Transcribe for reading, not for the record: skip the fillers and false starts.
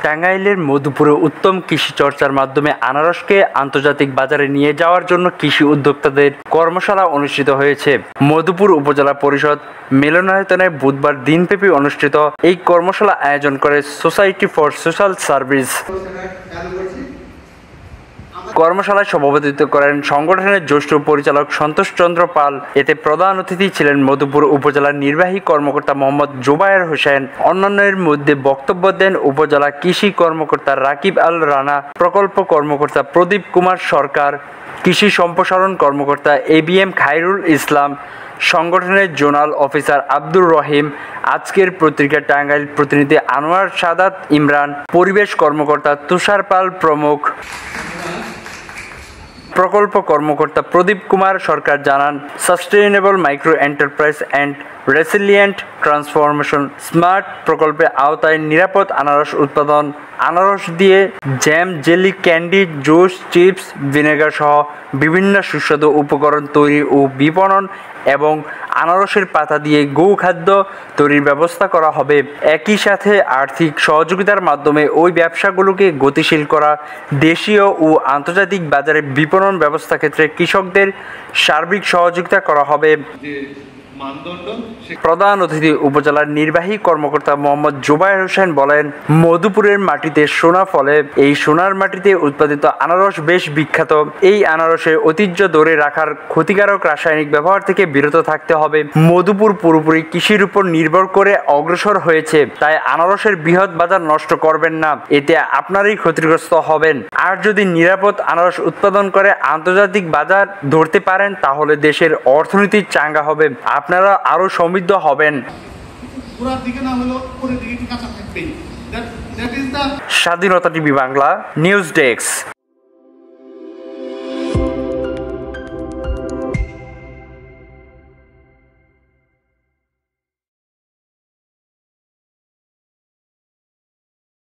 টাঙ্গাইলের মধুপুরে উত্তম কৃষি চর্চার মাধ্যমে আনারসকে আন্তর্জাতিক বাজারে নিয়ে যাওয়ার জন্য কৃষি উদ্যোক্তাদের কর্মশালা অনুষ্ঠিত হয়েছে। মধুপুর উপজেলা পরিষদ মিলনায়তনে বুধবার দিনব্যাপী অনুষ্ঠিত এই কর্মশালা আয়োজন করে সোসাইটি ফর সোশ্যাল সার্ভিস। কর্মশালায় সভাপতিত্ব করেন সংগঠনের জ্যেষ্ঠ পরিচালক সন্তোষ চন্দ্র পাল। এতে প্রধান অতিথি ছিলেন মধুপুর উপজেলার নির্বাহী কর্মকর্তা মোহাম্মদ জুবায়ের হোসেন। অন্যান্যের মধ্যে বক্তব্য দেন উপজেলা কৃষি কর্মকর্তা রাকিব আল রানা, প্রকল্প কর্মকর্তা প্রদীপ কুমার সরকার, কৃষি সম্প্রসারণ কর্মকর্তা ABM খায়রুল ইসলাম, সংগঠনের জোনাল অফিসার আব্দুর রহিম, আজকের পত্রিকা টাঙ্গাইল প্রতিনিধি আনোয়ার সাদাত ইমরান, পরিবেশ কর্মকর্তা তুষার পাল প্রমুখ। প্রকল্প কর্মকর্তা প্রদীপ কুমার সরকার জানান, sustainable micro enterprise and রেসিলিয়েন্ট transformation smart প্রকল্পের আওতায় নিরাপদ আনারস উৎপাদন, আনারস দিয়ে jam, jelly, candy, juice, chips, vinegar সহ বিভিন্ন সুস্বাদু উপকরণ তৈরি ও বিপণন এবং আনারসের পাতা দিয়ে গোখাদ্য তৈরির ব্যবস্থা করা হবে। একই সাথে আর্থিক সহযোগিতার মাধ্যমে ওই ব্যবসাগুলোকে গতিশীল করা, দেশীয় ও আন্তর্জাতিক বাজারে বিপণন ব্যবস্থা ক্ষেত্রে কৃষকদের সার্বিক সহযোগিতা করা হবে। প্রধান অতিথি উপজেলার নির্বাহী কর্মকর্তা মোহাম্মদ জুবায়ের হোসেন বলেন, মধুপুরের মাটিতে সোনা ফলে। এই সোনার মাটিতে উৎপাদিত আনারস বেশ বিখ্যাত। এই আনারসের ঐতিহ্য ধরে রাখার ক্ষতিকারক রাসায়নিক ব্যবহার থেকে বিরত থাকতে হবে। মধুপুর পুরোপুরি কৃষির উপর নির্ভর করে অগ্রসর হয়েছে, তাই আনারসের বৃহৎ বাজার নষ্ট করবেন না, এতে আপনারই ক্ষতিগ্রস্ত হবেন। আর যদি নিরাপদ আনারস উৎপাদন করে আন্তর্জাতিক বাজার ধরতে পারেন, তাহলে দেশের অর্থনীতি চাঙ্গা হবে, আপনারা আরো সমৃদ্ধ হবেন। স্বাধীনতা টিভি বাংলা নিউজ ডেস্ক।